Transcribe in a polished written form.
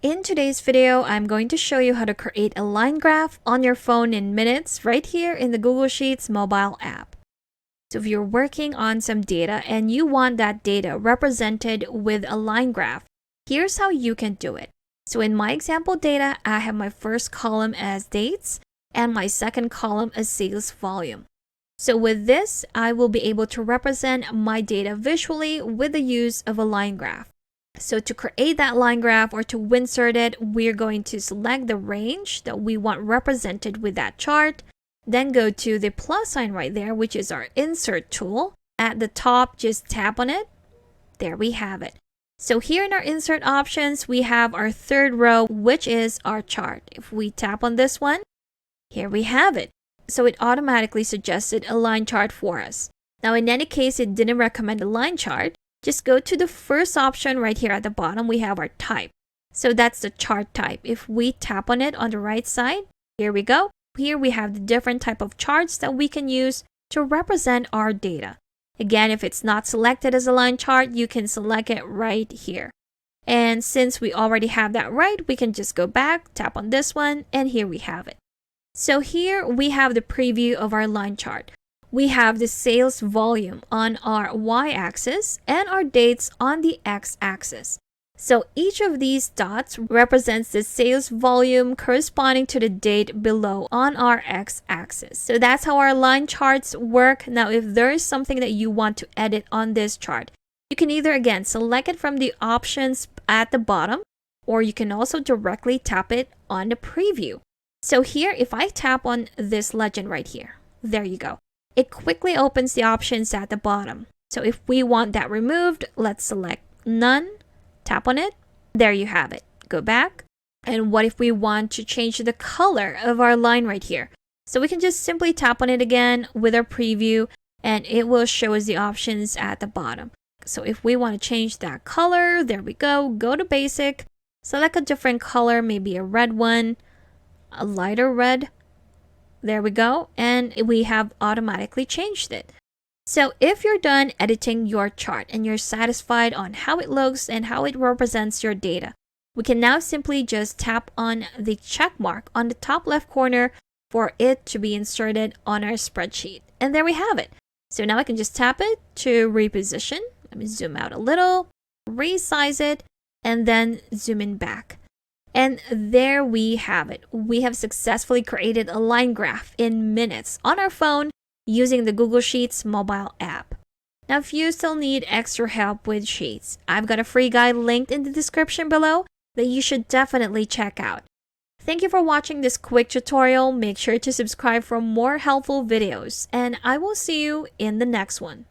In today's video, I'm going to show you how to create a line graph on your phone in minutes right here in the Google Sheets mobile app. So if you're working on some data and you want that data represented with a line graph, here's how you can do it. So in my example data, I have my first column as dates and my second column as sales volume. So with this, I will be able to represent my data visually with the use of a line graph. So to create that line graph or to insert it, we're going to select the range that we want represented with that chart. Then go to the plus sign right there, which is our insert tool. At the top, just tap on it. There we have it. So here in our insert options, we have our third row, which is our chart. If we tap on this one, here we have it. So it automatically suggested a line chart for us. Now, in any case, it didn't recommend a line chart. Just go to the first option right here at the bottom. We have our type. So that's the chart type. If we tap on it on the right side, here we go. Here we have the different type of charts that we can use to represent our data. Again, if it's not selected as a line chart, you can select it right here. And since we already have that right, we can just go back, tap on this one, and here we have it. So here we have the preview of our line chart. We have the sales volume on our y-axis and our dates on the x-axis. So each of these dots represents the sales volume corresponding to the date below on our x-axis. So that's how our line charts work. Now, if there is something that you want to edit on this chart, you can either again select it from the options at the bottom, or you can also directly tap it on the preview. So here, if I tap on this legend right here, there you go. It quickly opens the options at the bottom. So if we want that removed, let's select none, tap on it. There you have it. Go back. And what if we want to change the color of our line right here? So we can just simply tap on it again with our preview and it will show us the options at the bottom. So if we want to change that color, there we go. Go to basic, select a different color, maybe a red one, a lighter red. There we go, and we have automatically changed it. So if you're done editing your chart and you're satisfied on how it looks and how it represents your data, we can now simply just tap on the check mark on the top left corner for it to be inserted on our spreadsheet. And there we have it. So now I can just tap it to reposition. Let me zoom out a little, resize it, and then zoom in back. And there we have it. We have successfully created a line graph in minutes on our phone using the Google Sheets mobile app. Now, if you still need extra help with Sheets, I've got a free guide linked in the description below that you should definitely check out. Thank you for watching this quick tutorial. Make sure to subscribe for more helpful videos, and I will see you in the next one.